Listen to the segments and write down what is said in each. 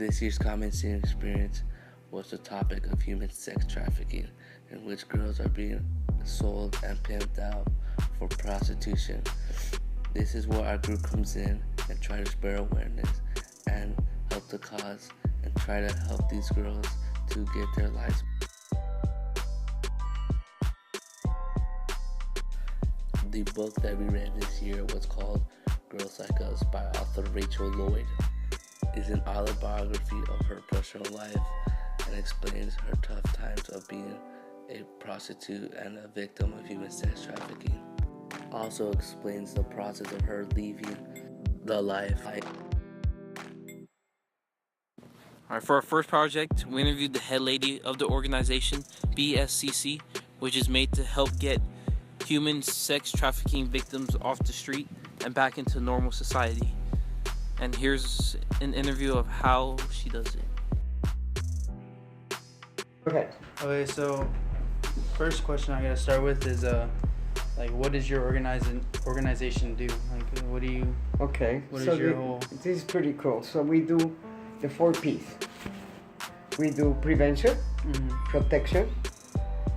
This year's commencing experience was the topic of human sex trafficking, in which girls are being sold and pimped out for prostitution. This is where our group comes in and try to spread awareness and help the cause and try to help these girls to get their lives. The book that we read this year was called Girls Like Us by author Rachel Lloyd. It's an autobiography of her personal life and explains her tough times of being a prostitute and a victim of human sex trafficking. Also explains the process of her leaving the life. Alright, for our first project, we interviewed the head lady of the organization, BSCC, which is made to help get human sex trafficking victims off the street and back into normal society. And here's an interview of how she does it. Okay, so first question I gotta start with is what does your organization do? Like, what do you? Okay. What so is your whole? This is pretty cool. So we do the 4 P's. We do prevention, protection,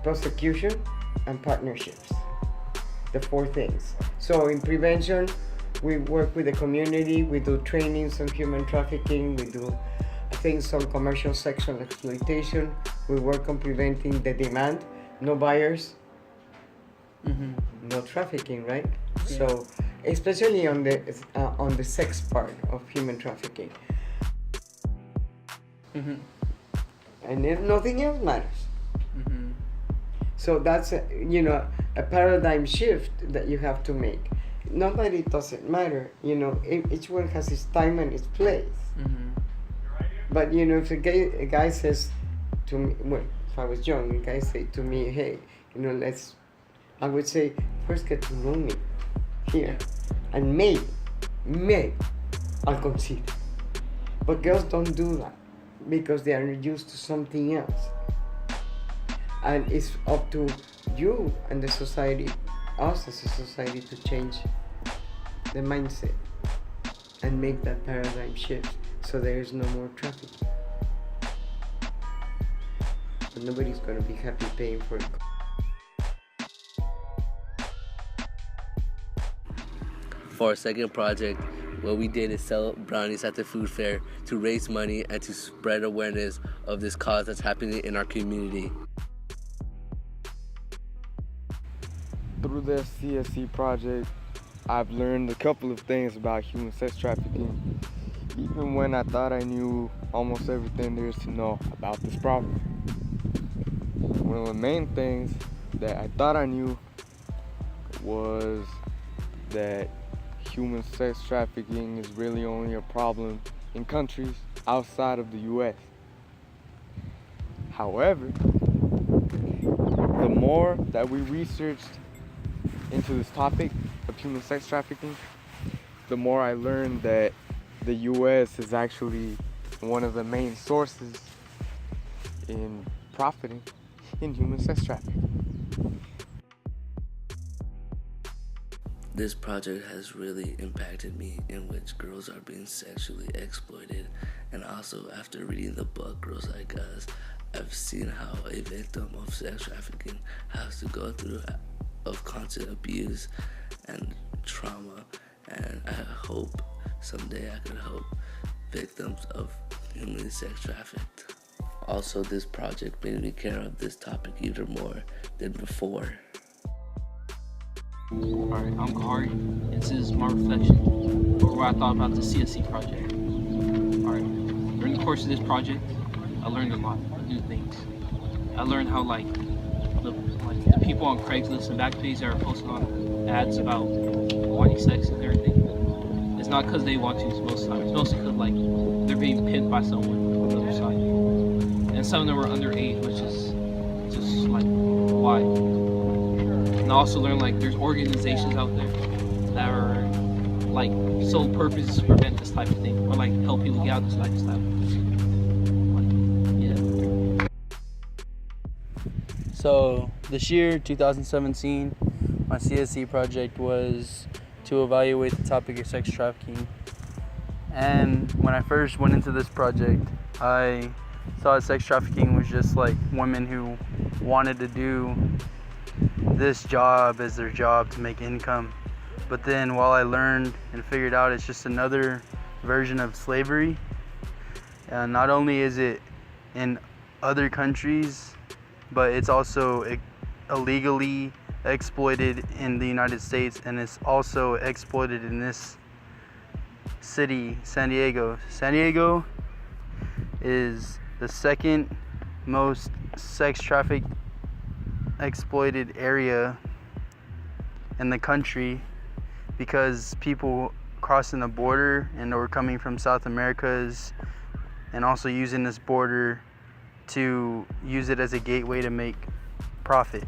prosecution, and partnerships. The 4 things. So in prevention, we work with the community. We do trainings on human trafficking. We do things on commercial sexual exploitation. We work on preventing the demand, no buyers, no trafficking, right? Yeah. So, especially on the sex part of human trafficking, and then nothing else matters. So that's a paradigm shift that you have to make. Not that it doesn't matter, each one has its time and its place. But if a guy says to me, well, if I was young, a guy say to me, hey, I would say, first get to know me here, and maybe I'll consider. But girls don't do that because they are used to something else. And it's up to you and the society, us as a society, to change the mindset and make that paradigm shift so there is no more trafficking. But nobody's going to be happy paying for it. For our second project, what we did is sell brownies at the food fair to raise money and to spread awareness of this cause that's happening in our community. Through this CSE project, I've learned a couple of things about human sex trafficking, even when I thought I knew almost everything there is to know about this problem. One of the main things that I thought I knew was that human sex trafficking is really only a problem in countries outside of the US. However, the more that we researched into this topic of human sex trafficking, the more I learned that the US is actually one of the main sources in profiting in human sex trafficking. This project has really impacted me, in which girls are being sexually exploited, and also after reading the book Girls Like Us, I've seen how a victim of sex trafficking has to go through of constant abuse and trauma, and I hope someday I could help victims of human sex trafficked. Also, this project made me care of this topic even more than before. Alright, I'm Kahari. This is my reflection for what I thought about the CSE project. Alright, during the course of this project, I learned a lot of new things. I learned how the people on Craigslist and Backpage that are posting on ads about wanting sex and everything, it's not because they want to most of the time. It's mostly because they're being pimped by someone on the other side. And some of them were underage, which is just why. And I also learned there's organizations out there that are sole purpose is to prevent this type of thing, or help people get out of this lifestyle. So this year, 2017, my CSE project was to evaluate the topic of sex trafficking. And when I first went into this project, I thought sex trafficking was just like women who wanted to do this job as their job to make income. But then while I learned and figured out it's just another version of slavery, not only is it in other countries, but it's also illegally exploited in the United States, and it's also exploited in this city, San Diego. San Diego is the second most sex trafficked exploited area in the country, because people crossing the border and or coming from South Americas and also using this border to use it as a gateway to make profit.